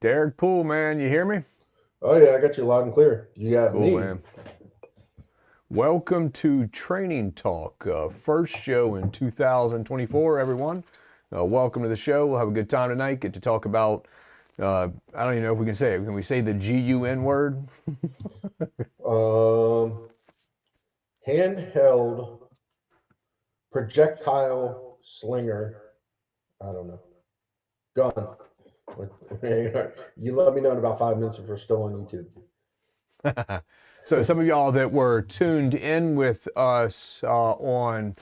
Deryck, Poole, man, you hear me? Oh yeah, I got you loud and clear. You got Cool, me. man. Welcome to Training Talk, first show in 2024, everyone. Welcome to the show. We'll have a good time tonight. Get to talk about, I don't even know if we can say it. Can we say the GUN word? Um, Handheld projectile slinger. I don't know. Gun. You let me know in about 5 minutes if we're still on YouTube. So some of y'all that were tuned in with us on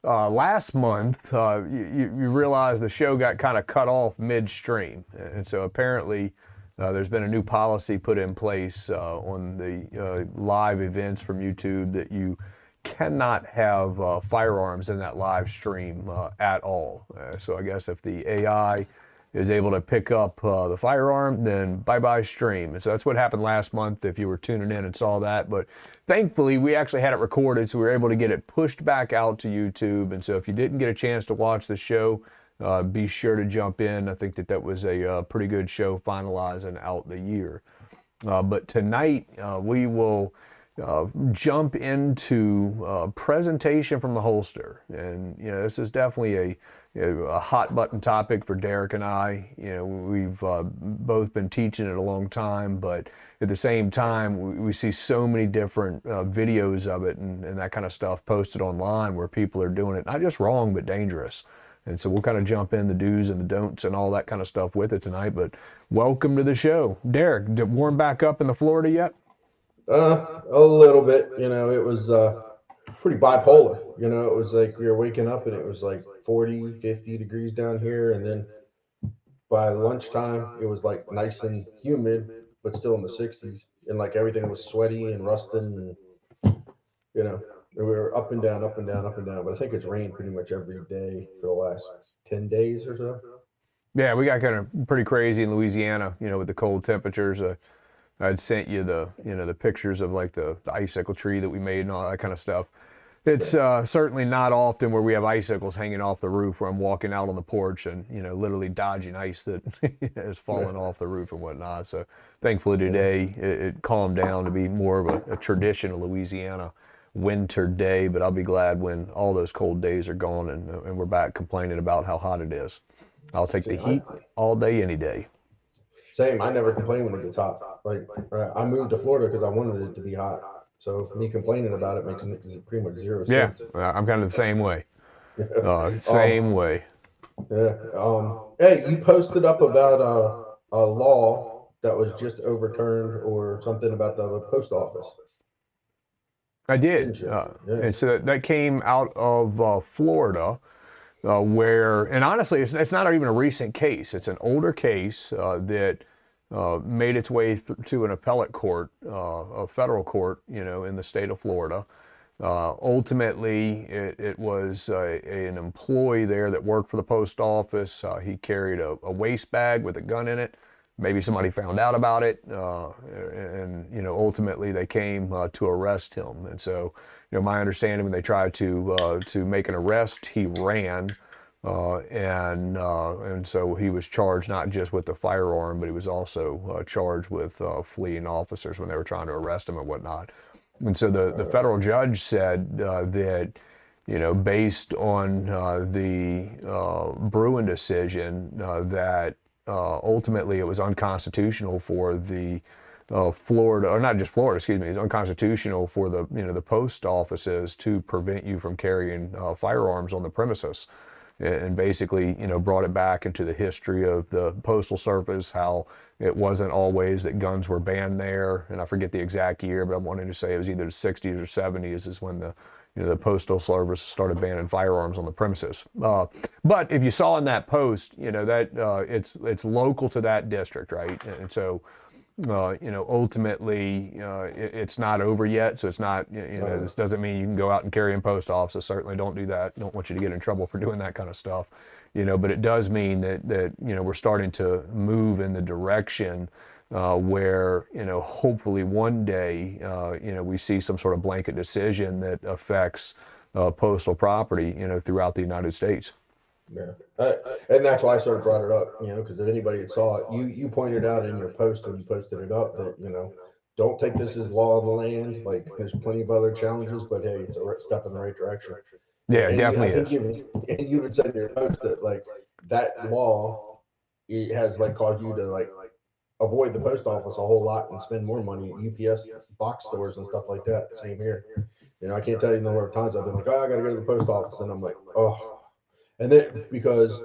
last month, you realize the show got kind of cut off midstream. And so apparently there's been a new policy put in place on the live events from YouTube that you cannot have firearms in that live stream at all. So I guess if the AI is able to pick up the firearm, then bye-bye stream. And so that's what happened last month if you were tuning in and saw that. But thankfully, we actually had it recorded, so we were able to get it pushed back out to YouTube. And so if you didn't get a chance to watch the show, be sure to jump in. I think that was a pretty good show finalizing out the year. But tonight, we will jump into presentation from the holster. And, this is definitely a hot button topic for Deryck and I. We've both been teaching it a long time, but at the same time, we see so many different videos of it and that kind of stuff posted online where people are doing it not just wrong, but dangerous. And so we'll kind of jump in the do's and the don'ts and all that kind of stuff with it tonight. But welcome to the show. Deryck, did it warm back up in the Florida yet? A little bit. It was pretty bipolar. It was like we were waking up and it was like 40, 50 degrees down here, and then by lunchtime it was like nice and humid, but still in the 60s, and like everything was sweaty and rusting, and we were up and down, up and down, up and down. But I think it's rained pretty much every day for the last 10 days or so. Yeah, we got kind of pretty crazy in Louisiana, with the cold temperatures. I'd sent you the pictures of like the icicle tree that we made and all that kind of stuff. It's certainly not often where we have icicles hanging off the roof where I'm walking out on the porch and, literally dodging ice that is falling off the roof and whatnot. So thankfully today it calmed down to be more of a traditional Louisiana winter day, but I'll be glad when all those cold days are gone and we're back complaining about how hot it is. I'll take the heat all day, any day. Same. I never complain when it gets hot. Like I moved to Florida because I wanted it to be hot. So me complaining about it makes pretty much zero sense. Yeah, I'm kind of the same way. Same way. Yeah. Hey, you posted up about a law that was just overturned or something about the post office. I did. Yeah. And so that came out of Florida. Where, and honestly, it's not even a recent case. It's an older case that made its way to an appellate court, a federal court, in the state of Florida. Ultimately, it was an employee there that worked for the post office. He carried a waste bag with a gun in it. Maybe somebody found out about it, and ultimately they came to arrest him. And so, my understanding when they tried to make an arrest, he ran, and so he was charged not just with the firearm, but he was also charged with fleeing officers when they were trying to arrest him and whatnot. And so the federal judge said that, based on the Bruin decision, that ultimately it was unconstitutional for the Florida, or not just Florida, excuse me, it's unconstitutional for the post offices to prevent you from carrying firearms on the premises. And basically, brought it back into the history of the Postal Service, how it wasn't always that guns were banned there. And I forget the exact year, but I'm wanting to say it was either the 60s or 70s is when the Postal Service started banning firearms on the premises. But if you saw in that post, that it's local to that district, right? And so, ultimately, it's not over yet. So it's not, this doesn't mean you can go out and carry in post offices. Certainly don't do that. Don't want you to get in trouble for doing that kind of stuff. But it does mean that we're starting to move in the direction where, hopefully one day, we see some sort of blanket decision that affects postal property, throughout the United States. Yeah, and that's why I sort of brought it up, because if anybody had saw it, you pointed out in your post when you posted it up that don't take this as law of the land. Like there's plenty of other challenges, but hey, it's a step in the right direction. Yeah, it I definitely think is. you even said in your post that like that law it has like caused you to like avoid the post office a whole lot and spend more money at UPS box stores and stuff like that. Same here. I can't tell you the number of times I've been like, oh, I got to go to the post office, and I'm like, oh. And then because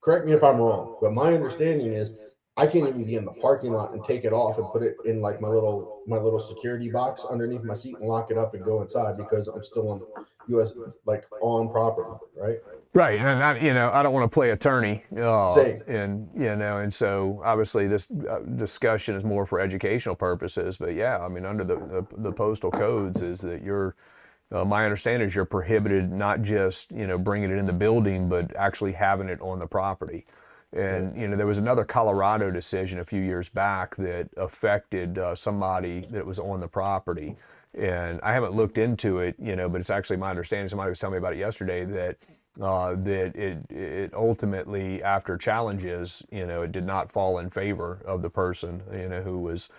correct me if I'm wrong, but my understanding is I can't even be in the parking lot and take it off and put it in like my little security box underneath my seat and lock it up and go inside because I'm still on US like on property, right? Right, and I don't want to play attorney, Same. and so obviously this discussion is more for educational purposes. But yeah, I mean, under the postal codes is that my understanding is you're prohibited not just bringing it in the building, but actually having it on the property. And there was another Colorado decision a few years back that affected somebody that was on the property. And I haven't looked into it, but it's actually my understanding. Somebody was telling me about it yesterday that it ultimately, after challenges, it did not fall in favor of the person, who was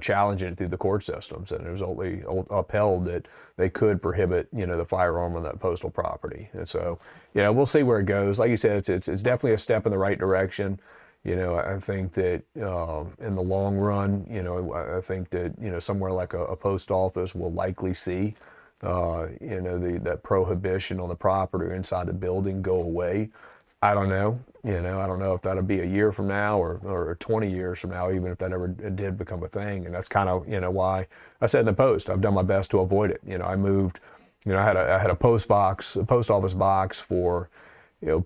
challenging it through the court systems, and it was only upheld that they could prohibit, the firearm on that postal property. And so, we'll see where it goes. Like you said, it's definitely a step in the right direction. I think that in the long run, I think that somewhere like a post office will likely see that prohibition on the property or inside the building go away. I don't know. I don't know if that'll be a year from now or 20 years from now, even if that ever did become a thing. And that's kind of, why I said in the post, I've done my best to avoid it. I moved, I had a post office box for,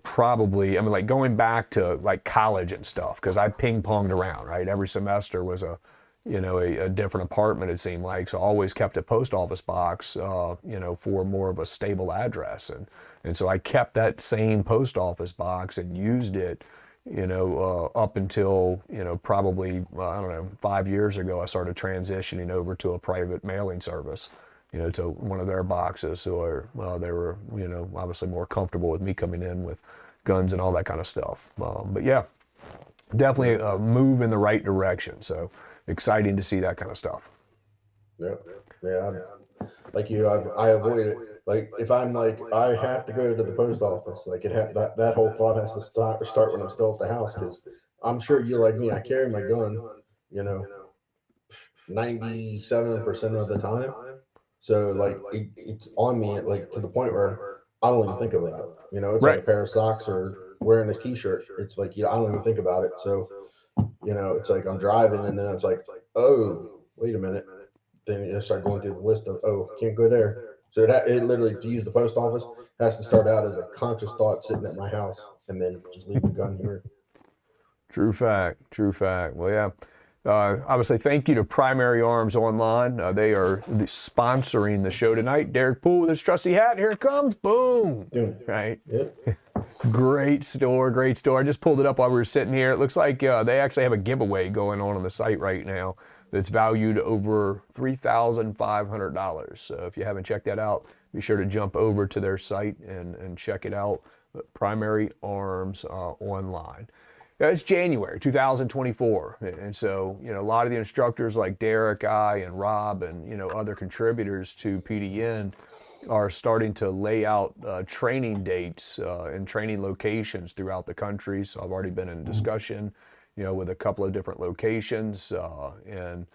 probably, I mean, like going back to like college and stuff, because I ping ponged around, right? Every semester was a different apartment, it seemed like. So I always kept a post office box, for more of a stable address. And so I kept that same post office box and used it, up until, probably, I don't know, 5 years ago, I started transitioning over to a private mailing service, to one of their boxes. So they were, obviously more comfortable with me coming in with guns and all that kind of stuff. But yeah, definitely a move in the right direction. So exciting to see that kind of stuff. Yeah. Like you, I avoid it. Like if I'm like I have to go to the post office, like that whole thought has to start when I'm still at the house because I'm sure you like me. I carry my gun, you know, 97% of the time. So like it's on me like to the point where I don't even think about it. It's like a Right. pair of socks or wearing a t-shirt. It's like I don't even think about it. So it's like I'm driving and then it's like, oh, wait a minute. Then you start going through the list of, oh, can't go there. So it literally, to use the post office, has to start out as a conscious thought sitting at my house and then just leave the gun here. True fact. True fact. Well, yeah. Obviously, thank you to Primary Arms Online. They are sponsoring the show tonight. Deryck Poole with his trusty hat. Here it comes. Boom. Right. Yep. Great store. Great store. I just pulled it up while we were sitting here. It looks like they actually have a giveaway going on the site right now that's valued over $3,500. So if you haven't checked that out, be sure to jump over to their site and check it out. Primary Arms Online. It's January 2024, and so a lot of the instructors like Deryck, and Rob, and other contributors to PDN are starting to lay out training dates and training locations throughout the country. So I've already been in discussion, with a couple of different locations, and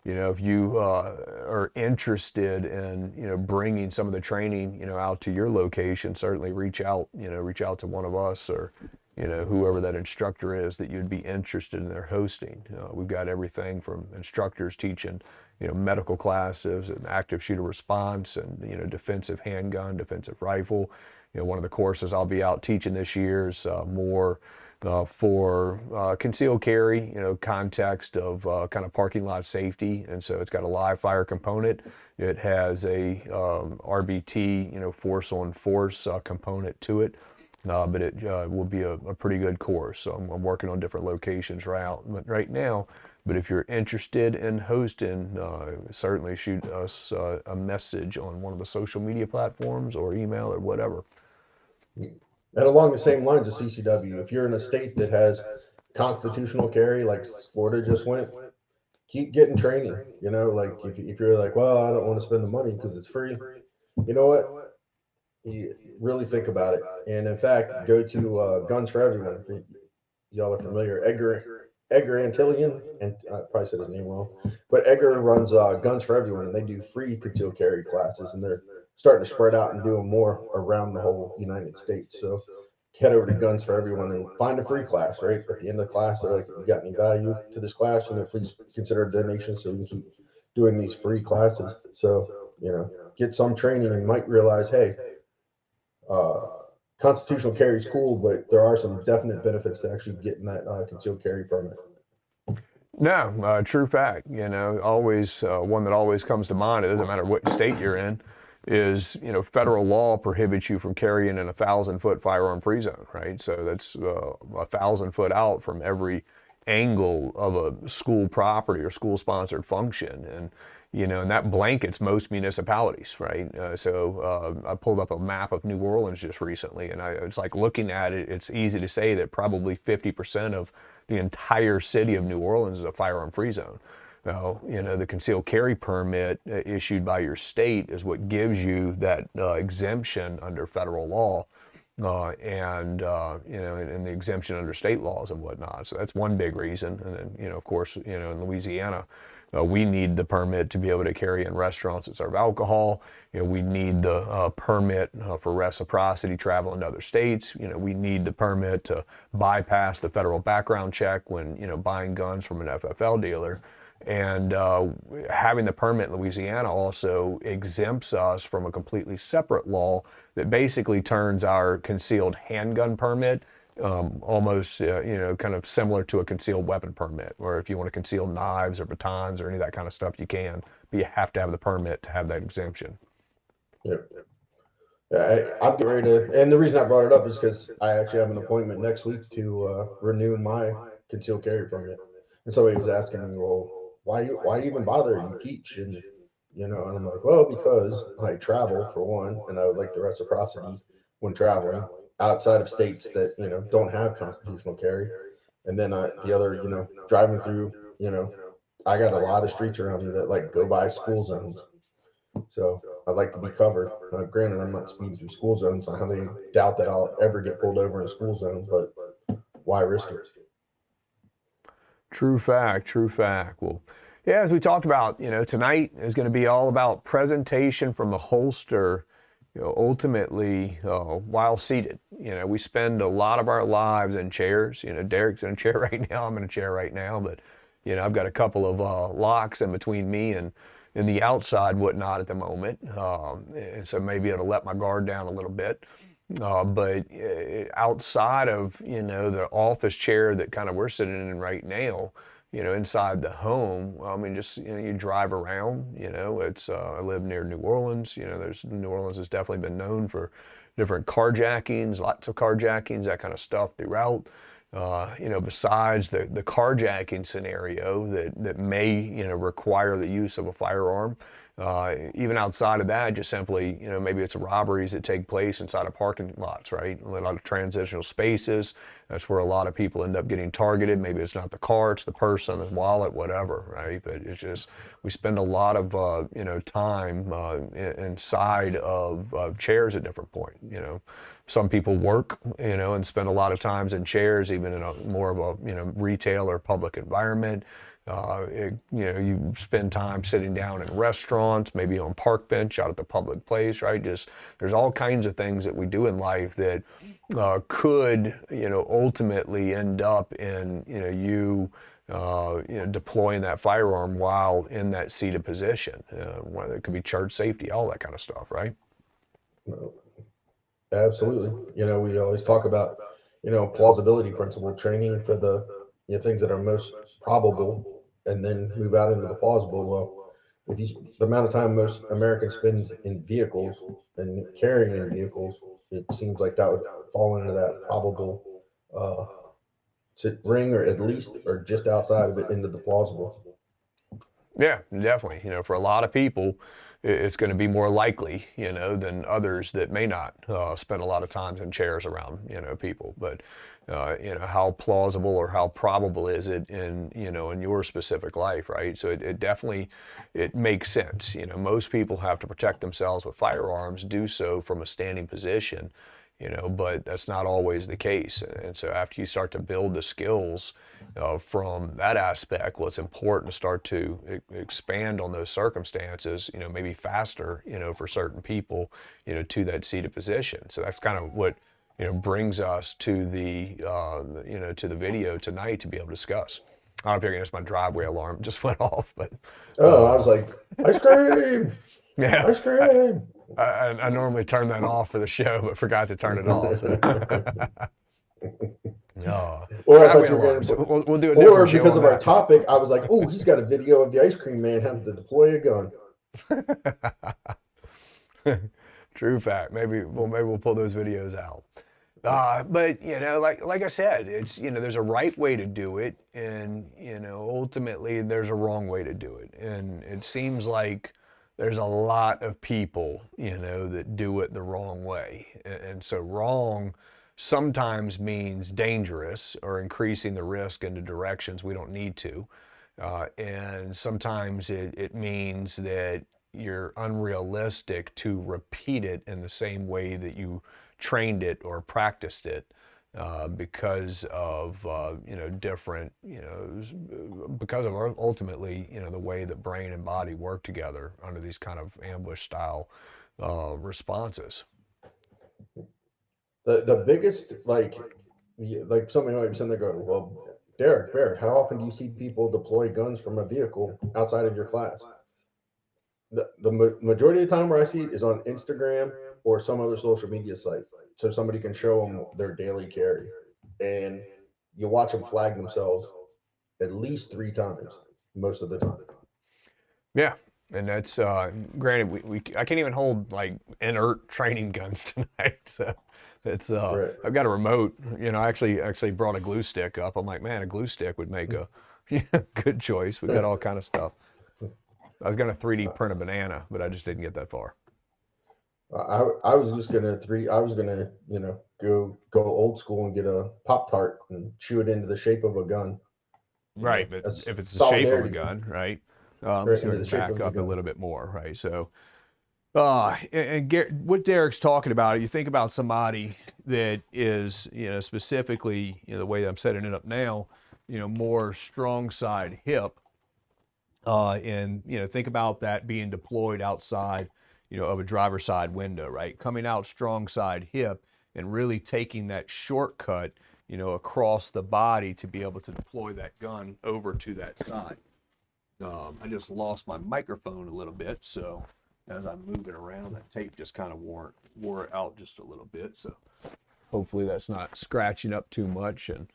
if you are interested in bringing some of the training out to your location, certainly reach out to one of us or whoever that instructor is that you'd be interested in their hosting. We've got everything from instructors teaching, medical classes and active shooter response and, defensive handgun, defensive rifle. One of the courses I'll be out teaching this year is more for concealed carry, context of kind of parking lot safety. And so it's got a live fire component. It has a RBT, force on force component to it. But it will be a pretty good course. So I'm working on different locations right now. But if you're interested in hosting, certainly shoot us a message on one of the social media platforms or email or whatever. And along the same lines of CCW, if you're in a state that has constitutional carry, like Florida just went, keep getting training. You know, like if you're like, well, I don't want to spend the money because it's free. You know what? You really think about it. And in fact, go to Guns for Everyone. If y'all are familiar, Edgar Antillian, and I probably said his name wrong, but Edgar runs Guns for Everyone, and they do free concealed carry classes, and they're starting to spread out and doing more around the whole United States. So head over to Guns for Everyone and find a free class. Right at the end of the class, they're like, "You got any value to this class? You know, please consider a donation so we can keep doing these free classes." So you know, get some training and might realize, hey, uh, constitutional carry is cool, but there are some definite benefits to actually getting that concealed carry permit. No, true fact. You know, always one that always comes to mind. It doesn't matter what state you're in. Is, you know, federal law prohibits you from carrying in a 1,000-foot firearm-free zone, right? So that's 1,000 foot out from every angle of a school property or school-sponsored function, and you know, and that blankets most municipalities, right? I pulled up a map of New Orleans just recently, and it's like looking at it. It's easy to say that probably 50% of the entire city of New Orleans is a firearm-free zone. Well, you know, the concealed carry permit issued by your state is what gives you that exemption under federal law, you know, and the exemption under state laws and whatnot. So that's one big reason. And then, you know, of course, you know, in Louisiana, we need the permit to be able to carry in restaurants that serve alcohol. You know, we need the permit for reciprocity travel in other states. You know, we need the permit to bypass the federal background check when, you know, buying guns from an FFL dealer. And having the permit in Louisiana also exempts us from a completely separate law that basically turns our concealed handgun permit almost, you know, kind of similar to a concealed weapon permit, or if you want to conceal knives or batons or any of that kind of stuff, you can, but you have to have the permit to have that exemption. Yep. I'm getting ready to, and the reason I brought it up is because I actually have an appointment next week to renew my concealed carry permit. And somebody was asking me, well, why even bother? You teach, and you know, and I'm like, well, because I travel for one, and I would like the reciprocity when traveling outside of states that you know don't have constitutional carry, and then the other, you know, driving through, you know, I got a lot of streets around me that like go by school zones, so I'd like to be covered. Granted, I'm not speeding through school zones. I have any doubt that I'll ever get pulled over in a school zone, but why risk it? True fact, true fact. Well, yeah, as we talked about, you know, tonight is going to be all about presentation from the holster, you know, ultimately while seated. You know, we spend a lot of our lives in chairs. You know, Deryck's in a chair right now. I'm in a chair right now, but, you know, I've got a couple of locks in between me and the outside whatnot at the moment. And so maybe it'll let my guard down a little bit. But outside of, you know, the office chair that kind of we're sitting in right now, you know, inside the home, I mean, just, you know, you drive around, you know, I live near New Orleans, you know, New Orleans has definitely been known for different carjackings, lots of carjackings, that kind of stuff throughout. You know, besides the carjacking scenario that may, you know, require the use of a firearm, even outside of that, just simply, you know, maybe it's robberies that take place inside of parking lots, right? A lot of transitional spaces. That's where a lot of people end up getting targeted. Maybe it's not the car, it's the person, the wallet, whatever, right? But it's just, we spend a lot of, you know, time inside of chairs at different points, you know. Some people work, you know, and spend a lot of times in chairs, even in a more of a, you know, retail or public environment. You know, you spend time sitting down in restaurants, maybe on park bench out at the public place, right? Just, there's all kinds of things that we do in life that could, you know, ultimately end up in, you know, you know, deploying that firearm while in that seated position. Whether it could be church safety, all that kind of stuff, right? Absolutely. You know, we always talk about, you know, plausibility principle training for the, you know, things that are most probable, and then move out into the plausible. Well, if you, the amount of time most Americans spend in vehicles and carrying in vehicles, it seems like that would fall into that probable uh, ring, or at least, or just outside of it, into the plausible. Yeah, definitely. You know, for a lot of people, it's going to be more likely, than others that may not spend a lot of time in chairs around, people. But, how plausible or how probable is it in your specific life, right? So it definitely, it makes sense. Most people have to protect themselves with firearms, do so from a standing position, but that's not always the case. And so after you start to build the skills from that aspect, well, it's important to start to expand on those circumstances, maybe faster, for certain people, to that seated position. So that's kind of what, brings us to the, to the video tonight to be able to discuss. I don't know if you're going to notice my driveway alarm just went off, but. I was like, ice cream! Yeah. Ice cream! I normally turn that off for the show, but forgot to turn it off. So. No. Or I thought you were going to. We'll do a different Or show because of on our topic, I was like, oh, he's got a video of the ice cream man having to deploy a gun. True fact. Maybe we'll pull those videos out. But like I said, it's there's a right way to do it, and ultimately there's a wrong way to do it, and it seems like there's a lot of people that do it the wrong way, and so wrong sometimes means dangerous or increasing the risk into directions we don't need to, and sometimes it means that you're unrealistic to repeat it in the same way that you trained it or practiced it because of different because of ultimately the way that brain and body work together under these kind of ambush style responses. The biggest like somebody might be sitting there going, well, Deryck, Barret, how often do you see people deploy guns from a vehicle outside of your class? The majority of the time where I see it is on Instagram or some other social media site, so somebody can show them their daily carry, and you watch them flag themselves at least 3 times most of the time. Yeah, and that's granted I can't even hold like inert training guns tonight, so it's Right. I've got a remote. I actually brought a glue stick up. I'm like, man, a glue stick would make a good choice. We've got all kind of stuff. I was gonna 3D print a banana, but I just didn't get that far. I was just gonna go old school and get a Pop-Tart and chew it into the shape of a gun. Right, but That's if it's the shape of a solidarity. gun, right? Right, Let's see if into we the can shape back of the up a gun. little bit more, right? So, what Deryck's talking about, you think about somebody that is, specifically, the way that I'm setting it up now, more strong side hip, and think about that being deployed outside, of a driver's side window, right? Coming out strong side hip and really taking that shortcut, across the body to be able to deploy that gun over to that side. I just lost my microphone a little bit, so as I'm moving around, that tape just kind of wore it out just a little bit. So hopefully that's not scratching up too much and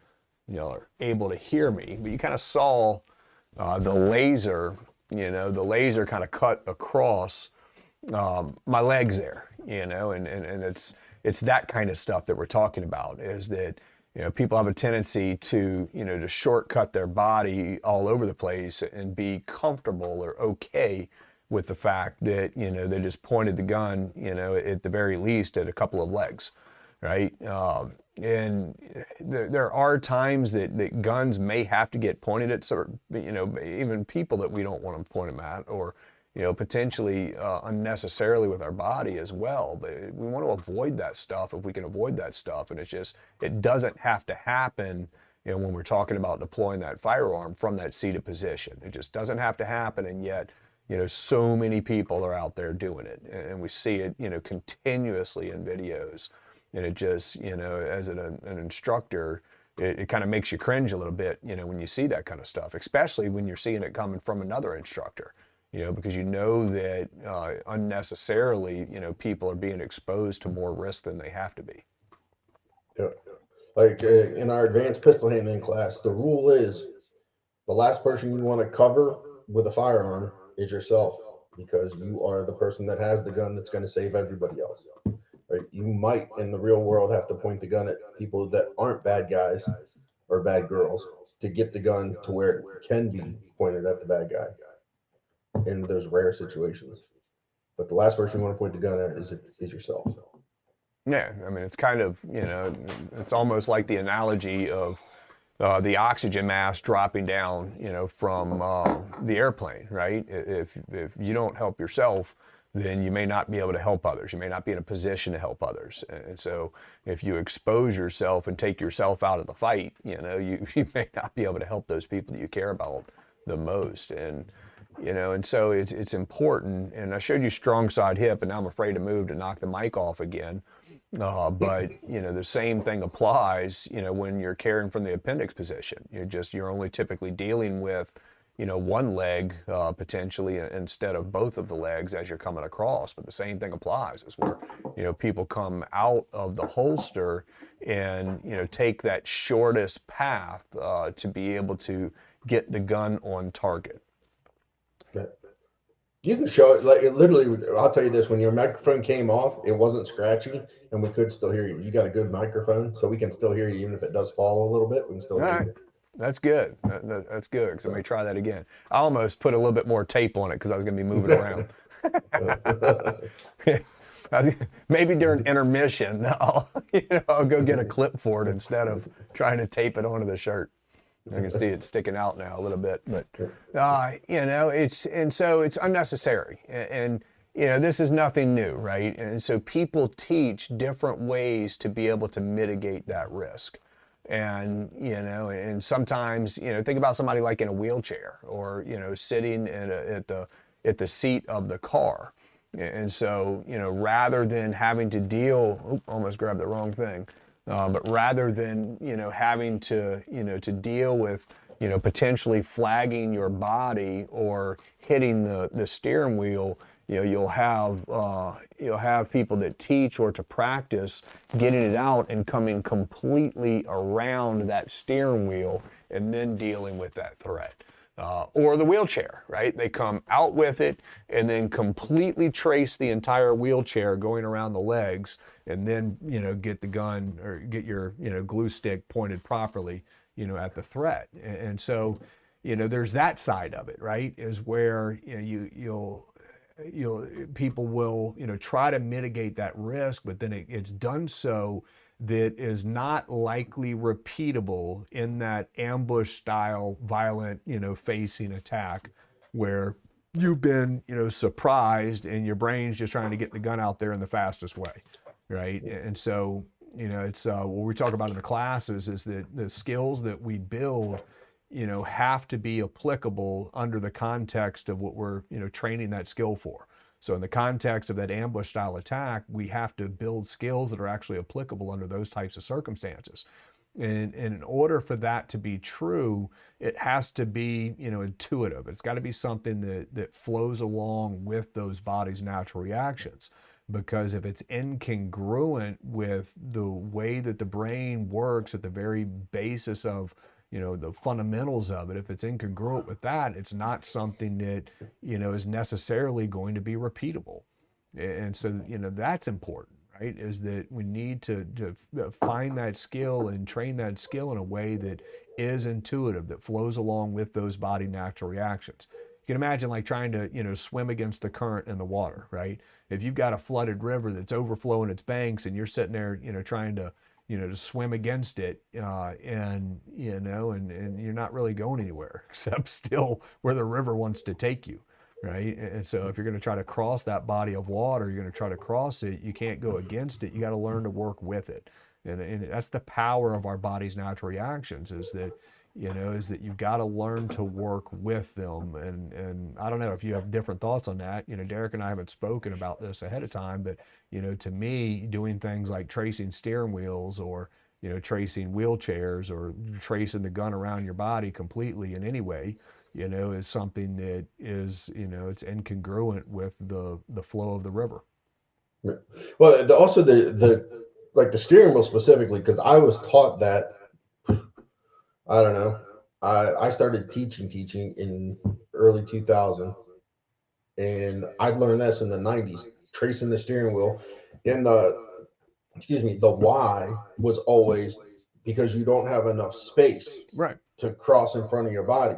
y'all are able to hear me. But you kind of saw the laser kind of cut across my legs there, and it's that kind of stuff that we're talking about, is that people have a tendency to to shortcut their body all over the place and be comfortable or okay with the fact that they just pointed the gun at the very least at a couple of legs, right? And there are times that guns may have to get pointed at even people that we don't want to point them at, or potentially unnecessarily with our body as well. But we want to avoid that stuff if we can avoid that stuff. And it doesn't have to happen, when we're talking about deploying that firearm from that seated position. It just doesn't have to happen. And yet, so many people are out there doing it. And we see it, continuously in videos. And it just, as an instructor, it kind of makes you cringe a little bit, when you see that kind of stuff, especially when you're seeing it coming from another instructor. Because that unnecessarily, people are being exposed to more risk than they have to be. Yeah. Like in our advanced pistol handling class, the rule is the last person you want to cover with a firearm is yourself, because you are the person that has the gun that's going to save everybody else. Right? You might in the real world have to point the gun at people that aren't bad guys or bad girls to get the gun to where it can be pointed at the bad guy in those rare situations. but the last person you want to point the gun at is yourself. Yeah, I mean, it's kind of, it's almost like the analogy of the oxygen mask dropping down, from the airplane, right? If you don't help yourself, then you may not be able to help others. You may not be in a position to help others. And so if you expose yourself and take yourself out of the fight, you may not be able to help those people that you care about the most. And so it's important. And I showed you strong side hip, and now I'm afraid to move to knock the mic off again. But the same thing applies, when you're caring from the appendix position. You're only typically dealing with, one leg potentially instead of both of the legs as you're coming across. But the same thing applies is where, people come out of the holster and, take that shortest path to be able to get the gun on target. You can show it, like, it literally, I'll tell you this, when your microphone came off, it wasn't scratchy and we could still hear you. You got a good microphone, so we can still hear you even if it does fall a little bit. We can still hear you. That's good. That's good, because I may try that again. I almost put a little bit more tape on it because I was going to be moving around. Maybe during intermission, I'll go get a clip for it instead of trying to tape it onto the shirt. I can see it sticking out now a little bit, but it's unnecessary, and this is nothing new, right? And so people teach different ways to be able to mitigate that risk, and and sometimes think about somebody like in a wheelchair or sitting at the seat of the car, and so rather than having to deal, almost grabbed the wrong thing. But rather than having to to deal with potentially flagging your body or hitting the steering wheel, you'll have people that teach or to practice getting it out and coming completely around that steering wheel and then dealing with that threat. Or the wheelchair, right? They come out with it and then completely trace the entire wheelchair going around the legs, and then get the gun or get your glue stick pointed properly at the threat. And so there's that side of it, right? Is where people will try to mitigate that risk, but then it's done so that is not likely repeatable in that ambush style violent facing attack where you've been surprised and your brain's just trying to get the gun out there in the fastest way, right? And so it's what we talk about in the classes is that the skills that we build have to be applicable under the context of what we're training that skill for. So in the context of that ambush style attack, we have to build skills that are actually applicable under those types of circumstances. And in order for that to be true, it has to be intuitive. It's got to be something that flows along with those body's natural reactions. Because if it's incongruent with the way that the brain works at the very basis of the fundamentals of it, if it's incongruent with that, it's not something that, is necessarily going to be repeatable. And so, that's important, right? Is that we need to find that skill and train that skill in a way that is intuitive, that flows along with those body natural reactions. You can imagine like trying to, swim against the current in the water, right? If you've got a flooded river that's overflowing its banks and you're sitting there, trying to swim against it, and you're not really going anywhere except still where the river wants to take you, right? And so if you're going to try to cross that body of water, you're going to try to cross it, you can't go against it. You got to learn to work with it. And that's the power of our body's natural reactions is that you've got to learn to work with them. And I don't know if you have different thoughts on that. Deryck and I haven't spoken about this ahead of time, but, to me, doing things like tracing steering wheels or, tracing wheelchairs or tracing the gun around your body completely in any way, is something that is, it's incongruent with the flow of the river. Well, also the steering wheel specifically, because I was taught that, I don't know. I started teaching in early 2000, and I learned this in the 90s, tracing the steering wheel. And the why was always because you don't have enough space right to cross in front of your body.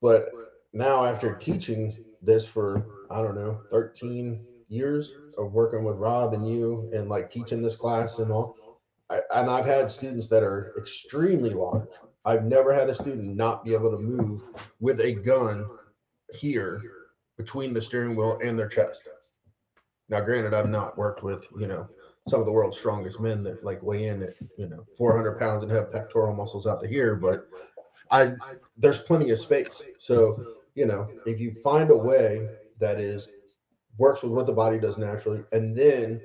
But now after teaching this for I don't know, 13 years of working with Rob and you and like teaching this class and all. And I've had students that are extremely large. I've never had a student not be able to move with a gun here between the steering wheel and their chest. Now, granted, I've not worked with, some of the world's strongest men that like weigh in at, 400 pounds and have pectoral muscles out to here, but I, there's plenty of space. So, if you find a way that is works with what the body does naturally, and then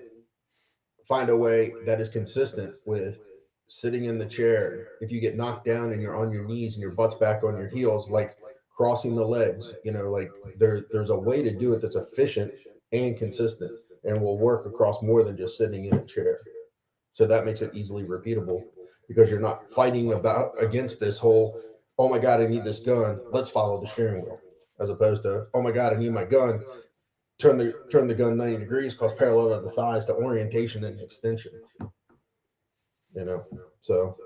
find a way that is consistent with sitting in the chair. If you get knocked down and you're on your knees and your butt's back on your heels, like crossing the legs, like there's a way to do it that's efficient and consistent and will work across more than just sitting in a chair. So that makes it easily repeatable because you're not fighting against this whole, oh my God, I need this gun. Let's follow the steering wheel. As opposed to, oh my God, I need my gun. Turn the gun 90 degrees, cause parallel to the thighs to orientation and extension. So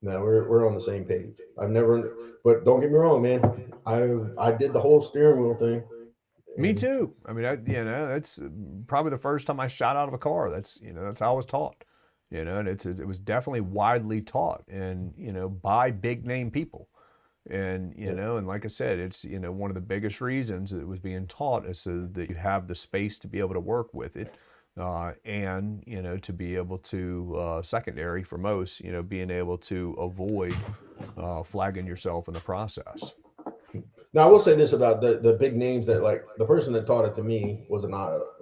no, we're on the same page. I've never, but don't get me wrong, man. I did the whole steering wheel thing. Me too. I mean, that's probably the first time I shot out of a car. That's how I was taught. And it was definitely widely taught, and by big name people. And and like I said, it's one of the biggest reasons it was being taught is so that you have the space to be able to work with it, and to be able to secondary for most, being able to avoid flagging yourself in the process. Now I will say this about the big names that like the person that taught it to me was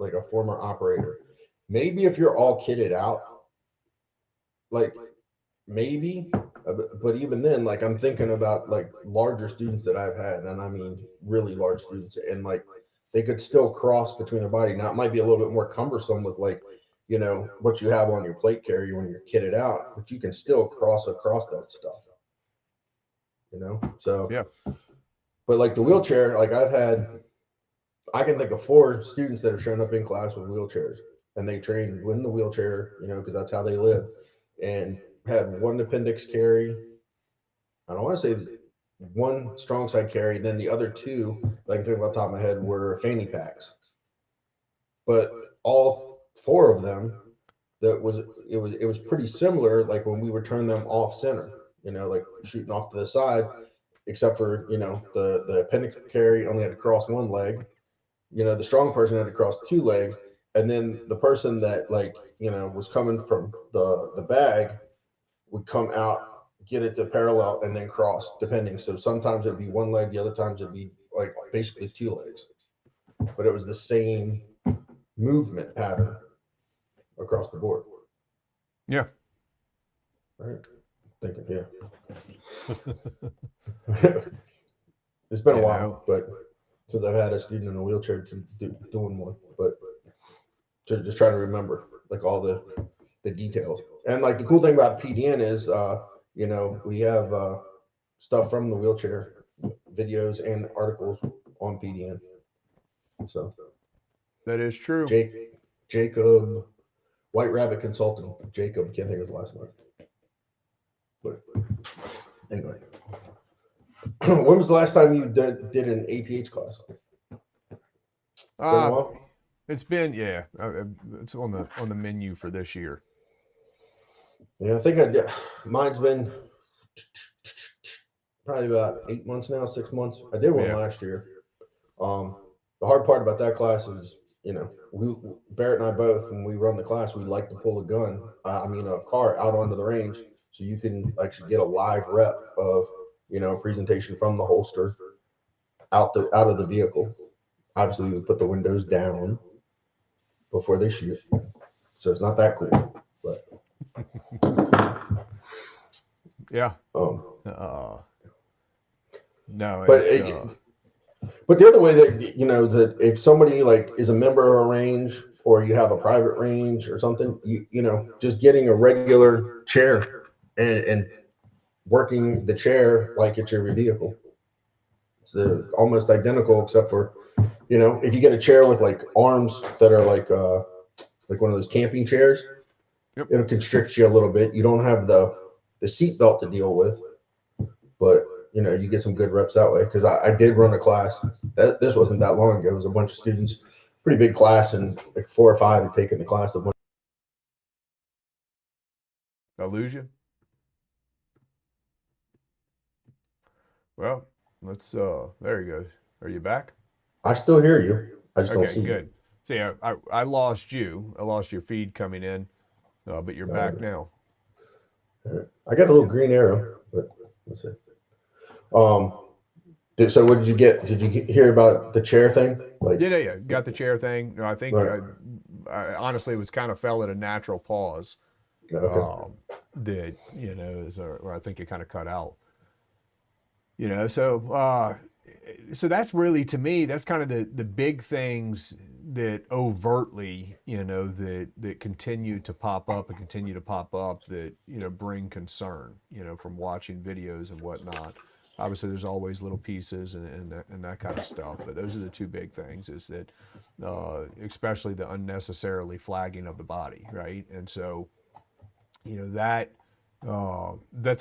like a former operator. Maybe if you're all kitted out, like maybe, but even then, like I'm thinking about like larger students that I've had, and I mean really large students, and like they could still cross between their body. Now it might be a little bit more cumbersome with like, what you have on your plate carrier when you're kitted out, but you can still cross across that stuff. So yeah. But like the wheelchair, like I can think of 4 students that have shown up in class with wheelchairs, and they trained in the wheelchair, because that's how they live, and had one appendix carry. I don't want to say one strong side carry, then the other 2, that I can think of off the top of my head, were fanny packs. But all 4 of them, it was pretty similar. Like when we would turn them off center, like shooting off to the side, except for the appendix carry only had to cross one leg. The strong person had to cross 2 legs, and then the person that was coming from the bag would come out, get it to parallel, and then cross, depending. So sometimes it'd be one leg, the other times it'd be like basically 2 legs, but it was the same movement pattern across the board. Yeah. Right. Thinking, yeah. It's been a while, but since I've had a student in a wheelchair doing one, but to just try to remember like all the details. And like the cool thing about PDN is, we have stuff from the wheelchair, videos and articles on PDN. So that is true. Jacob, White Rabbit Consulting. Jacob, can't think of his last name. But anyway, when was the last time you did an APH class? Been a while? It's been, yeah. It's on the menu for this year. Yeah, I think I did. Mine's been probably about 8 months now, 6 months. I did one last year. The hard part about that class is, Barret and I both, when we run the class, we like to pull a gun, a car out onto the range, so you can actually get a live rep of, presentation from the holster out of the vehicle. Obviously, we put the windows down before they shoot, so it's not that cool, but yeah. No, but the other way that that if somebody like is a member of a range, or you have a private range or something, just getting a regular chair and working the chair like it's your vehicle. It's almost identical, except for if you get a chair with like arms that are like one of those camping chairs, it'll constrict you a little bit. You don't have the seat belt to deal with, but you know, you get some good reps that way. Because I did run a class that this wasn't that long ago. It was a bunch of students, pretty big class, and like 4 or 5 had taken the class. I lose you? Well, let's there you go. Are you back? I still hear you. I just don't Okay, see you. good. So yeah, I lost you. I lost your feed coming in, but you're back now. I got a little green arrow, but let's see. So what did you get? Did you hear about the chair thing? Like, Yeah. Got the chair thing. No, I think right. I honestly it was kind of fell at a natural pause. Okay. That or I think it kind of cut out. So that's really, to me, that's kind of the big things that overtly, that continue to pop up that, bring concern, from watching videos and whatnot. Obviously, there's always little pieces and that kind of stuff, but those are the two big things, is that especially the unnecessarily flagging of the body, right? And so, that's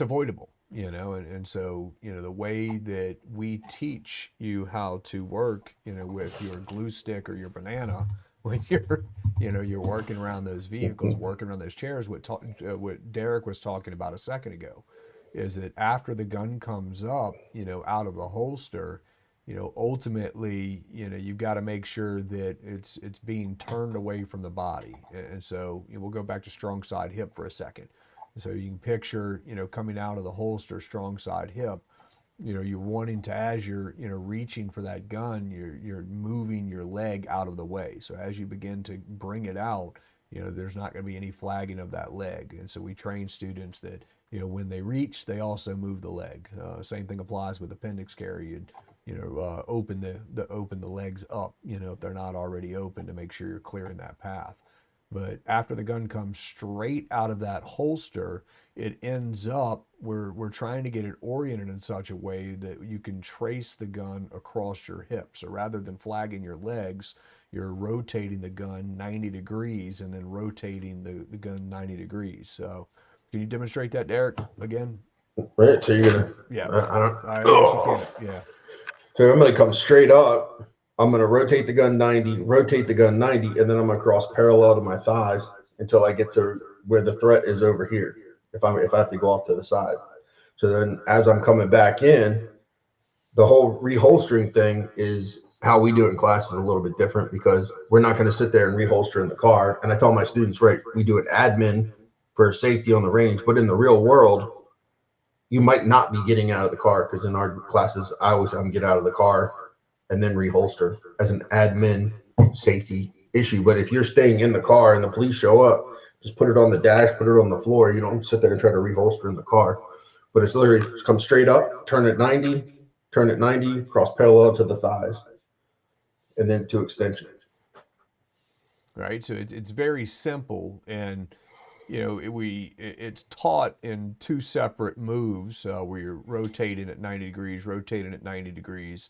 avoidable. And so, the way that we teach you how to work, with your glue stick or your banana, when you're working around those vehicles, working around those chairs, what Deryck was talking about a second ago, is that after the gun comes up, out of the holster, ultimately, you've got to make sure that it's being turned away from the body. And so we'll go back to strong side hip for a second. So you can picture, coming out of the holster, strong side hip, you're wanting to, as you're, reaching for that gun, you're moving your leg out of the way. So as you begin to bring it out, there's not going to be any flagging of that leg. And so we train students that, when they reach, they also move the leg. Same thing applies with appendix carry. You'd, open the legs up, if they're not already open, to make sure you're clearing that path. But after the gun comes straight out of that holster, it ends up, we're trying to get it oriented in such a way that you can trace the gun across your hips. So rather than flagging your legs, you're rotating the gun 90 degrees and then rotating the gun 90 degrees. So can you demonstrate that, Deryck, again? Right. So you're gonna. Yeah. I don't. Yes, you can. Yeah. So I'm gonna come straight up. I'm gonna rotate the gun 90, rotate the gun 90, and then I'm gonna cross parallel to my thighs until I get to where the threat is over here. If I have to go off to the side. So then as I'm coming back in, the whole reholstering thing is how we do it in class is a little bit different, because we're not going to sit there and reholster in the car. And I tell my students, right, we do it admin for safety on the range, but in the real world, you might not be getting out of the car, because in our classes, I always have them get out of the car and then reholster as an admin safety issue. But if you're staying in the car and the police show up, just put it on the dash, put it on the floor. You don't sit there and try to reholster in the car. But it's literally just come straight up, turn it 90, cross parallel to the thighs, and then to extension. Right. So it's very simple, and it's taught in two separate moves, where you're rotating at 90 degrees,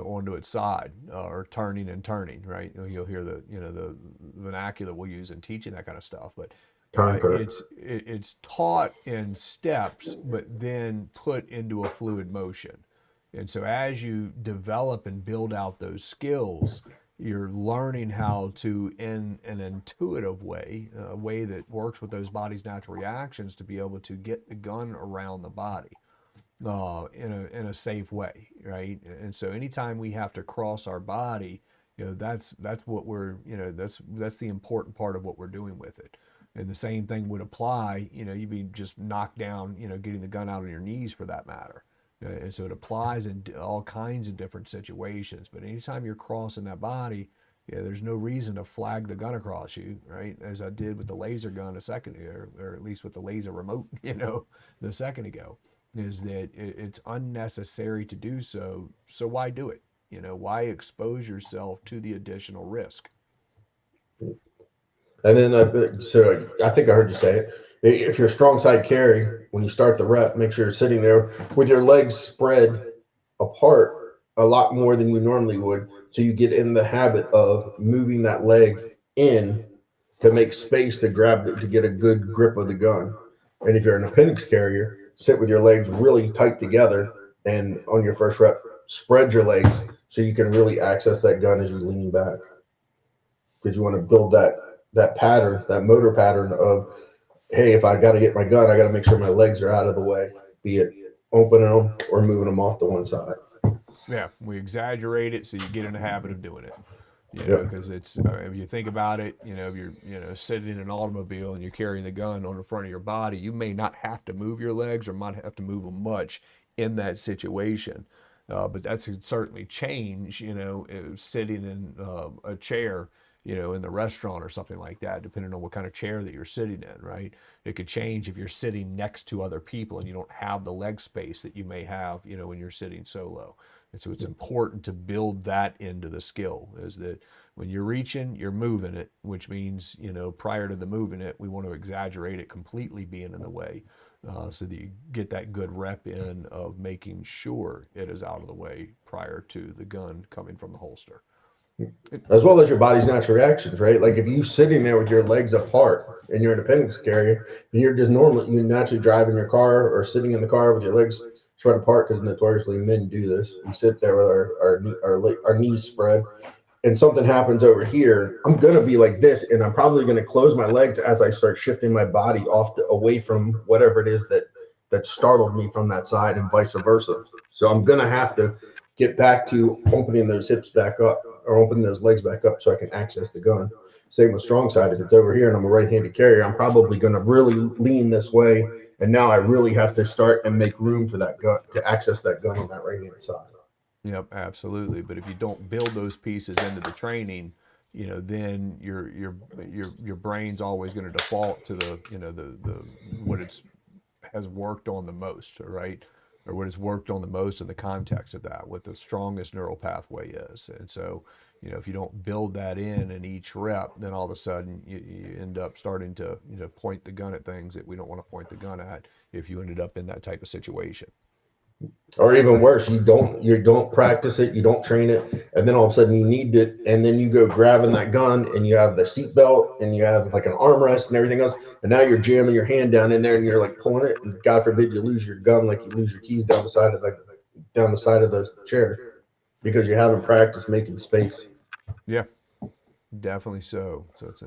onto its side, or turning and turning, right? You'll hear the vernacular we'll use in teaching that kind of stuff, but it's taught in steps, but then put into a fluid motion. And so as you develop and build out those skills, you're learning how to, in an intuitive way, a way that works with those body's natural reactions, to be able to get the gun around the body in a safe way, right? And so anytime we have to cross our body, that's what we're, that's the important part of what we're doing with it. And the same thing would apply, you'd be just knocked down, getting the gun out on your knees, for that matter. And so it applies in all kinds of different situations. But anytime you're crossing that body, there's no reason to flag the gun across you, right? As I did with the laser gun a second ago, or at least with the laser remote, the second ago, is that it's unnecessary to do so. So why do it? Why expose yourself to the additional risk? And then, so I think I heard you say it. If you're strong side carry, when you start the rep, make sure you're sitting there with your legs spread apart a lot more than you normally would. So you get in the habit of moving that leg in to make space to to get a good grip of the gun. And if you're an appendix carrier, sit with your legs really tight together and on your first rep, spread your legs so you can really access that gun as you lean back. Because you want to build that pattern, that motor pattern of, hey, if I got to get my gun, I got to make sure my legs are out of the way, be it opening them or moving them off to one side. Yeah, we exaggerate it so you get in the habit of doing it. You know, Yep. because it's if you think about it, you know, if you're sitting in an automobile and you're carrying the gun on the front of your body, you may not have to move your legs or might have to move them much in that situation. But that's could certainly change, you know, sitting in a chair, you know, in the restaurant or something like that, depending on what kind of chair that you're sitting in, right? It could change if you're sitting next to other people and you don't have the leg space that you may have, you know, when you're sitting solo. And so it's important to build that into the skill, is that when you're reaching, you're moving it, which means, you know, prior to the moving it, we want to exaggerate it completely being in the way, so that you get that good rep in of making sure it is out of the way prior to the gun coming from the holster. As well as your body's natural reactions, right? Like if you sitting there with your legs apart and you're an appendix carrier, you're just normally, you naturally driving your car or sitting in the car with your legs spread apart, because notoriously men do this. We sit there with our knees spread, and something happens over here, I'm gonna be like this, and I'm probably gonna close my legs as I start shifting my body away from whatever it is that startled me from that side, and vice versa. So I'm gonna have to get back to opening those hips back up, or opening those legs back up, so I can access the gun. Same with strong side. If it's over here and I'm a right-handed carrier, I'm probably gonna really lean this way, and now I really have to start and make room for that gun, to access that gun on that right-hand side. Yep, absolutely. But if you don't build those pieces into the training, you know, then your brain's always going to default to the, you know, the what it's has worked on the most, right? Or what has worked on the most in the context of that, what the strongest neural pathway is. And so, you know, if you don't build that in each rep, then all of a sudden you end up starting to, you know, point the gun at things that we don't want to point the gun at if you ended up in that type of situation. Or even worse, you don't practice it, you don't train it, and then all of a sudden you need it, and then you go grabbing that gun, and you have the seatbelt, and you have like an armrest and everything else, and now you're jamming your hand down in there, and you're like pulling it, and God forbid you lose your gun, like you lose your keys down the side of the chair, because you haven't practiced making space. Yeah. Definitely so. So it's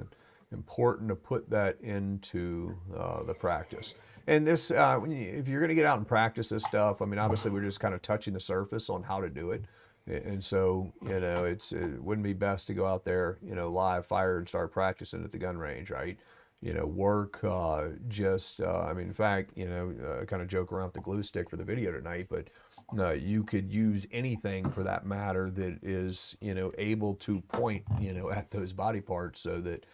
important to put that into the practice. And this, if you're going to get out and practice this stuff, I mean, obviously we're just kind of touching the surface on how to do it. And so, you know, it wouldn't be best to go out there, you know, live fire and start practicing at the gun range, right? You know, work I mean, in fact, you know, kind of joke around with the glue stick for the video tonight, but you could use anything for that matter that is, you know, able to point, you know, at those body parts, so that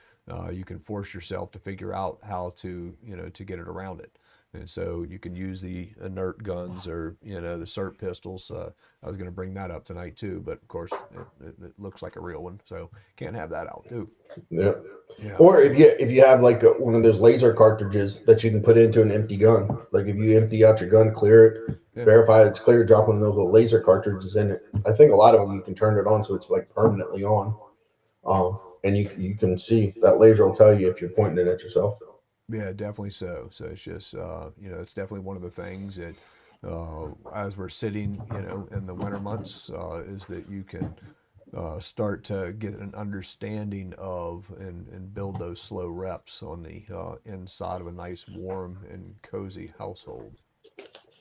you can force yourself to figure out how to, you know, to get it around it. And so you can use the inert guns, or, you know, the SIRT pistols. I was going to bring that up tonight too, but of course it looks like a real one, so can't have that out too. Yeah. Yeah. Or if you have like one of those laser cartridges that you can put into an empty gun, like if you empty out your gun, clear it, Yeah. verify it's clear, drop one of those little laser cartridges in it. I think a lot of them you can turn it on so it's like permanently on, and you can see that laser will tell you if you're pointing it at yourself. Yeah, definitely so. So it's just, you know, it's definitely one of the things that, as we're sitting, you know, in the winter months, is that you can start to get an understanding of and build those slow reps on the inside of a nice, warm, and cozy household.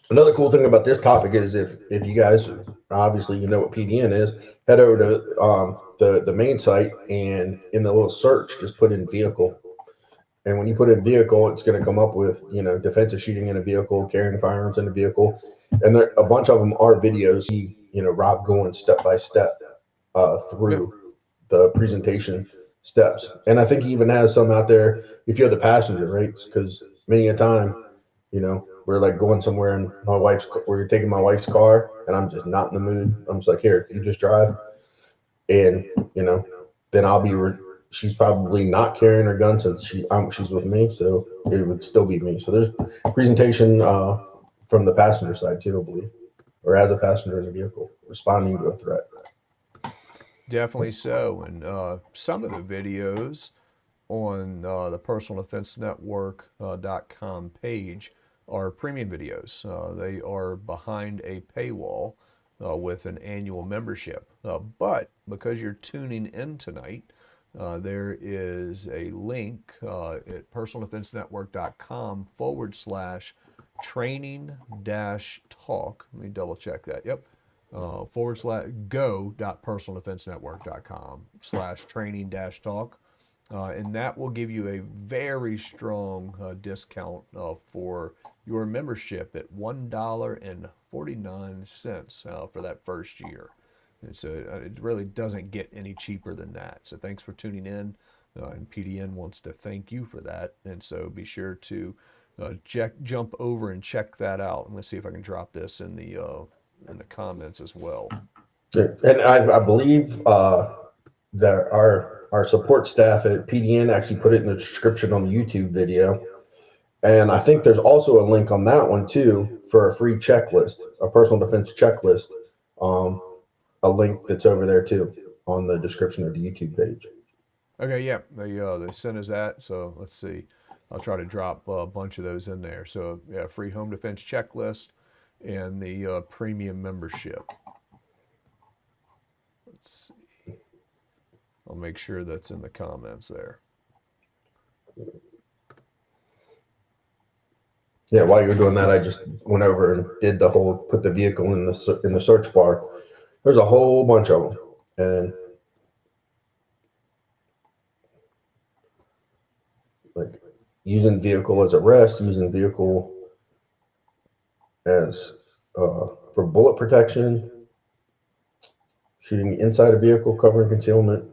Another cool thing about this topic is, if you guys, obviously you know what PDN is, head over to the main site, and in the little search just put in vehicle. And when you put in vehicle, it's going to come up with, you know, defensive shooting in a vehicle, carrying firearms in a vehicle, and there, a bunch of them are videos. You know, Rob going step by step Yeah. through the presentation steps, and I think he even has some out there if you're the passenger, right? Because many a time, you know, we're like going somewhere, and we're taking my wife's car, and I'm just not in the mood. I'm just like, here, you just drive, and you know, then she's probably not carrying her gun, since she's with me, so it would still be me. So there's presentation from the passenger side too, I believe, or as a passenger in the vehicle responding to a threat. Definitely so. And some of the videos on the Personal Defense Network .com page are premium videos. They are behind a paywall with an annual membership. But because you're tuning in tonight, there is a link at personaldefensenetwork.com/training-talk. Let me double check that. Yep. go.personaldefensenetwork.com/training-talk. And that will give you a very strong discount for your membership at $1.49 for that first year. And so it really doesn't get any cheaper than that. So thanks for tuning in. And PDN wants to thank you for that. And so be sure to jump over and check that out. I'm going to see if I can drop this in the comments as well. And I believe that our support staff at PDN actually put it in the description on the YouTube video. And I think there's also a link on that one too for a free checklist, a personal defense checklist. A link that's over there too on the description of the YouTube page. Okay, yeah, they sent us that. So let's see. I'll try to drop a bunch of those in there. So yeah, free home defense checklist and the premium membership. Let's see. I'll make sure that's in the comments there. Yeah, while you were doing that, I just went over and did the whole, put the vehicle in the search bar. There's a whole bunch of them, and like using vehicle as a rest, using vehicle as for bullet protection, shooting inside a vehicle, covering concealment,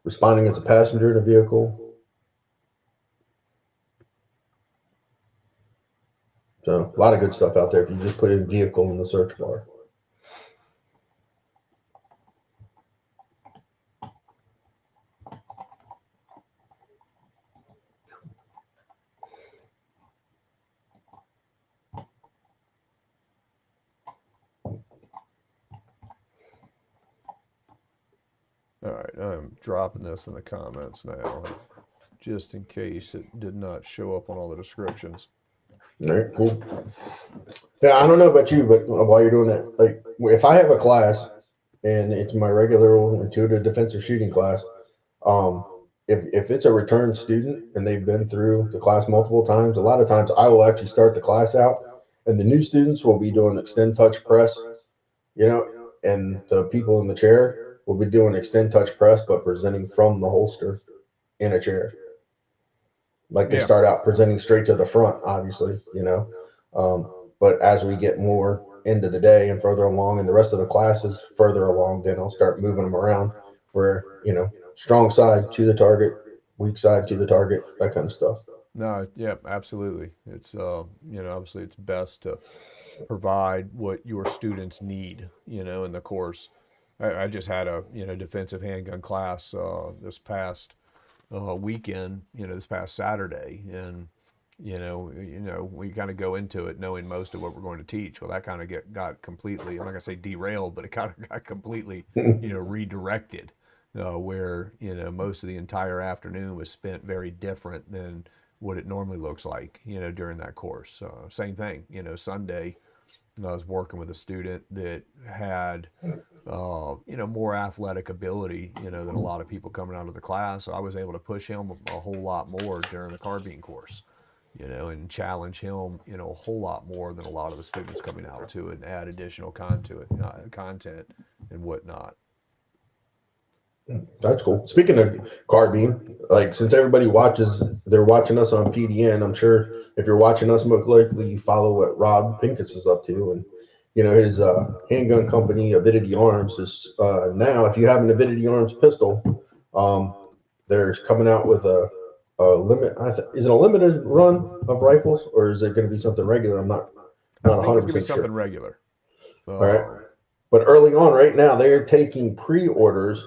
responding as a passenger in a vehicle. So a lot of good stuff out there if you just put in vehicle in the search bar. All right, I'm dropping this in the comments now, just in case it did not show up on all the descriptions. All right, cool. Yeah, I don't know about you, but while you're doing that, like if I have a class and it's my regular old intuitive defensive shooting class, if it's a return student and they've been through the class multiple times, a lot of times I will actually start the class out and the new students will be doing extend touch press, and the people in the chair will be doing extend touch press, but presenting from the holster in a chair. Like they start out presenting straight to the front, obviously, but as we get more into the day and further along and the rest of the class is further along, then I'll start moving them around where, strong side to the target, weak side to the target, that kind of stuff. No, yeah, absolutely. It's, obviously it's best to provide what your students need, in the course. I just had a, defensive handgun class this past weekend, this past Saturday, and we kind of go into it knowing most of what we're going to teach. Well, that kind of got completely, I'm not gonna say derailed, but it kind of got completely, redirected, where most of the entire afternoon was spent very different than what it normally looks like, during that course. Same thing, Sunday, I was working with a student that had, more athletic ability, than a lot of people coming out of the class. So I was able to push him a whole lot more during the carbine course, and challenge him, a whole lot more than a lot of the students coming out to it and add additional content and whatnot. That's cool. Speaking of carbine, like since everybody they're watching us on PDN, I'm sure if you're watching us, most likely you follow what Rob Pincus is up to. And, his handgun company, Avidity Arms, is now, if you have an Avidity Arms pistol, they're coming out with a limit. Is it a limited run of rifles or is it going to be something regular? I'm not 100% I think it's going to be sure. something regular. All right. But early on, right now, they're taking pre-orders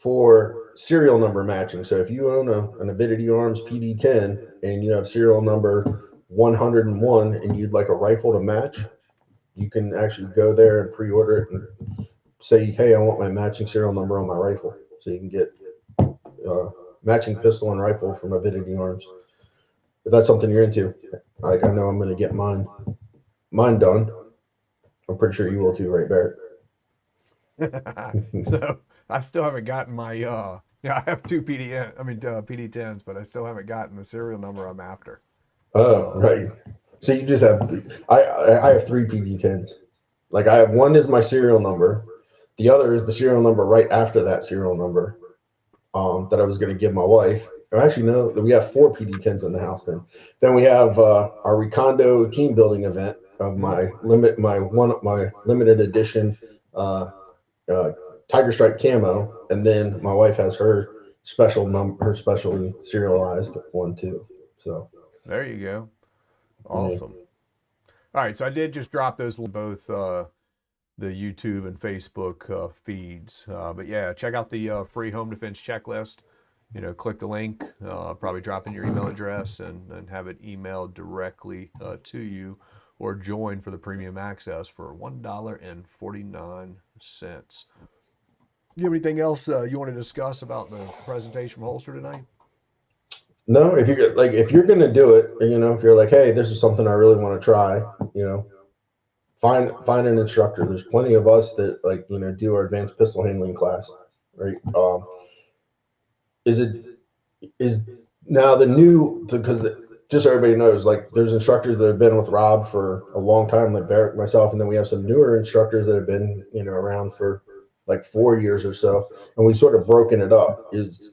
for serial number matching. So if you own an Avidity Arms PD10 and you have serial number 101 and you'd like a rifle to match, you can actually go there and pre-order it and say, hey, I want my matching serial number on my rifle. So you can get matching pistol and rifle from Avidity Arms. if that's something you're into, like I know I'm going to get mine done. I'm pretty sure you will too, right, Barret? So I still haven't gotten my yeah, I have two PD10s, but I still haven't gotten the serial number I'm after. Oh, right. So you just have I have three PD10s. Like I have one is my serial number, the other is the serial number right after that serial number that I was going to give my wife. Or actually, no, we have four PD10s in the house. Then we have our Recondo team building event of my limited edition uh, uh, Tiger Stripe camo, and then my wife has her specially serialized one too. So There you go. yeah. Awesome. All right, so I did just drop those both the YouTube and Facebook feeds. But yeah, check out the free home defense checklist. You know, click the link, probably drop in your email address and have it emailed directly to you, or join for the premium access for $1.49. You have anything else you want to discuss about the presentation from Holster tonight? No, if you're gonna do it, if you're like, hey, this is something I really want to try, find an instructor. There's plenty of us that do our advanced pistol handling class, right? Is it is now the new because just so everybody knows, like there's instructors that have been with Rob for a long time, like Barret, myself, and then we have some newer instructors that have been around for like 4 years or so, and we sort of broken it up. Is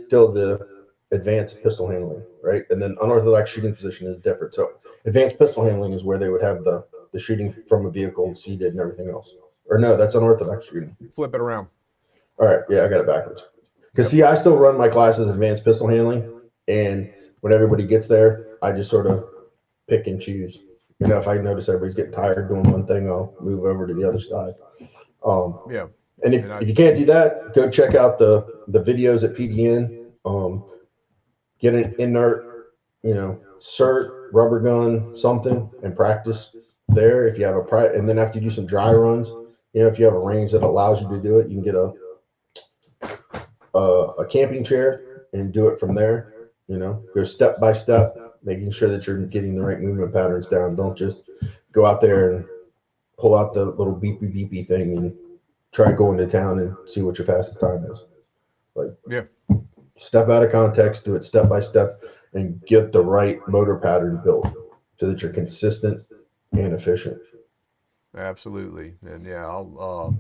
still the advanced pistol handling, right? And then unorthodox shooting position is different. So advanced pistol handling is where they would have the shooting from a vehicle and seated and everything else. Or no, that's unorthodox shooting. Flip it around. All right, yeah, I got it backwards. Because Yep. see, I still run my classes advanced pistol handling, and when everybody gets there, I just sort of pick and choose. If I notice everybody's getting tired doing one thing, I'll move over to the other side. Yeah. And if you can't do that, go check out the videos at PDN. Get an inert, cert, rubber gun, something, and practice there. If you have and then after you do some dry runs, if you have a range that allows you to do it, you can get a camping chair and do it from there. Go step by step, making sure that you're getting the right movement patterns down. Don't just go out there and pull out the little beepy beepy thing and try going to town and see what your fastest time is. Like, Yeah. step out of context, do it step by step, and get the right motor pattern built so that you're consistent and efficient. Absolutely. And yeah, I'll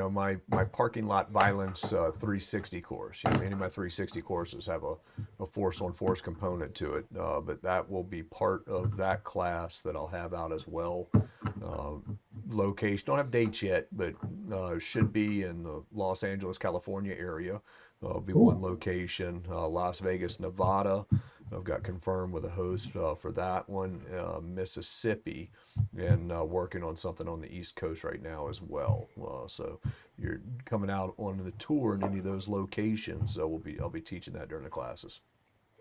my parking lot violence 360 course. Many of my 360 courses have a force on force component to it, but that will be part of that class that I'll have out as well. Location, don't have dates yet, but should be in the Los Angeles, California area. Be one location, Las Vegas, Nevada. I've got confirmed with a host for that one, Mississippi, and working on something on the East Coast right now as well. So you're coming out on the tour in any of those locations, I'll be teaching that during the classes.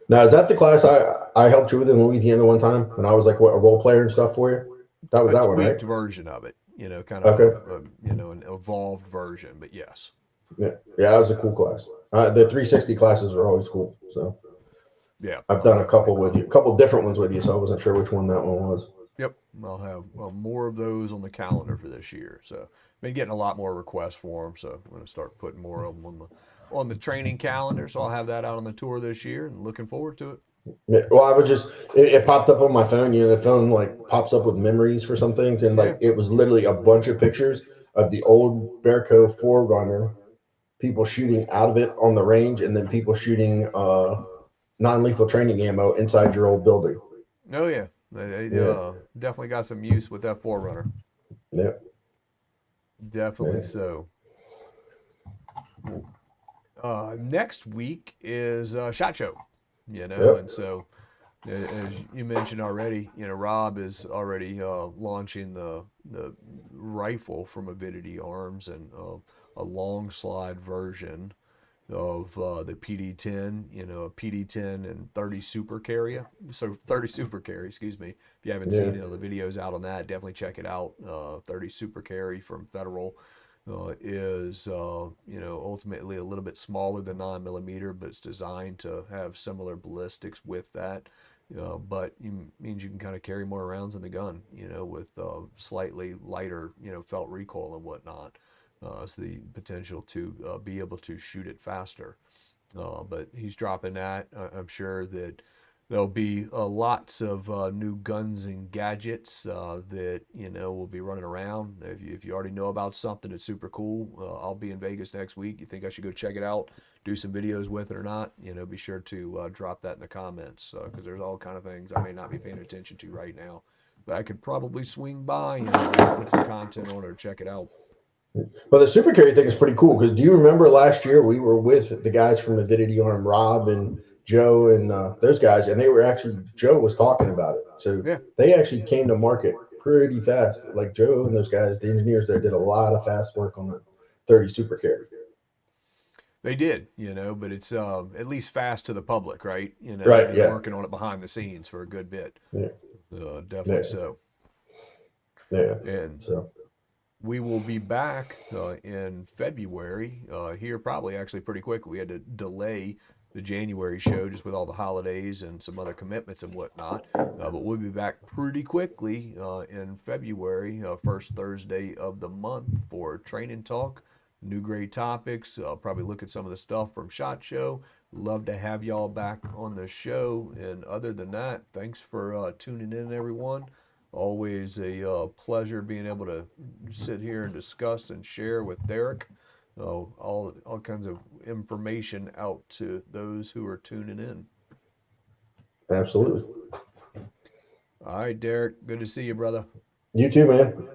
Now, is that the class I helped you with in Louisiana one time when I was like a role player and stuff for you? That was A that one, right? tweaked version of it, kind of Okay. an evolved version, but yes. Yeah, that was a cool class. The 360 classes are always cool. So Yeah, I've done a couple with you, a couple different ones with you. So I wasn't sure which one that one was. Yep, I'll have more of those on the calendar for this year. So been getting a lot more requests for them. So I'm going to start putting more of them on the training calendar. So I'll have that out on the tour this year, and looking forward to it. Yeah, well, I was just it popped up on my phone. The phone like pops up with memories for some things, and like it was literally a bunch of pictures of the old Bearco 4Runner, people shooting out of it on the range, and then people shooting non-lethal training ammo inside your old building. Oh yeah, they definitely got some use with that 4Runner. Yeah, Definitely yeah. so. Next week is SHOT Show, Yep. and so as you mentioned already, Rob is already launching the rifle from Avidity Arms, and a long slide version of the PD10, a PD10 and 30 super carry. So 30 super carry, excuse me. If you haven't Yeah. seen the videos out on that, definitely check it out. 30 super carry from Federal is ultimately a little bit smaller than 9mm, but it's designed to have similar ballistics with that. but it means you can kind of carry more rounds in the gun, with slightly lighter, felt recoil and whatnot. So the potential to be able to shoot it faster. But he's dropping that. I'm sure that there'll be lots of new guns and gadgets that will be running around. If you already know about something that's super cool, I'll be in Vegas next week. You think I should go check it out, do some videos with it or not? Be sure to drop that in the comments, because there's all kind of things I may not be paying attention to right now, but I could probably swing by and put some content on it or check it out. Well, the super carry thing is pretty cool because do you remember last year we were with the guys from Avidity Arm, Rob and Joe and those guys, and they were actually, Joe was talking about it. So Yeah. they actually came to market pretty fast. Like Joe and those guys, the engineers there, did a lot of fast work on the 30 super carry. They did, but it's at least fast to the public, right? Right, They've yeah. been working on it behind the scenes for a good bit. Yeah. Definitely Yeah. so. Yeah. And So we will be back in February here, probably actually pretty quickly. We had to delay the January show just with all the holidays and some other commitments and whatnot. But we'll be back pretty quickly in February, first Thursday of the month, for Training Talk. New great topics. I'll probably look at some of the stuff from SHOT Show. Love to have y'all back on the show. And other than that, thanks for tuning in, everyone. Always a pleasure being able to sit here and discuss and share with Deryck all kinds of information out to those who are tuning in. absolutely. All right, Deryck. Good to see you, brother. You too, man.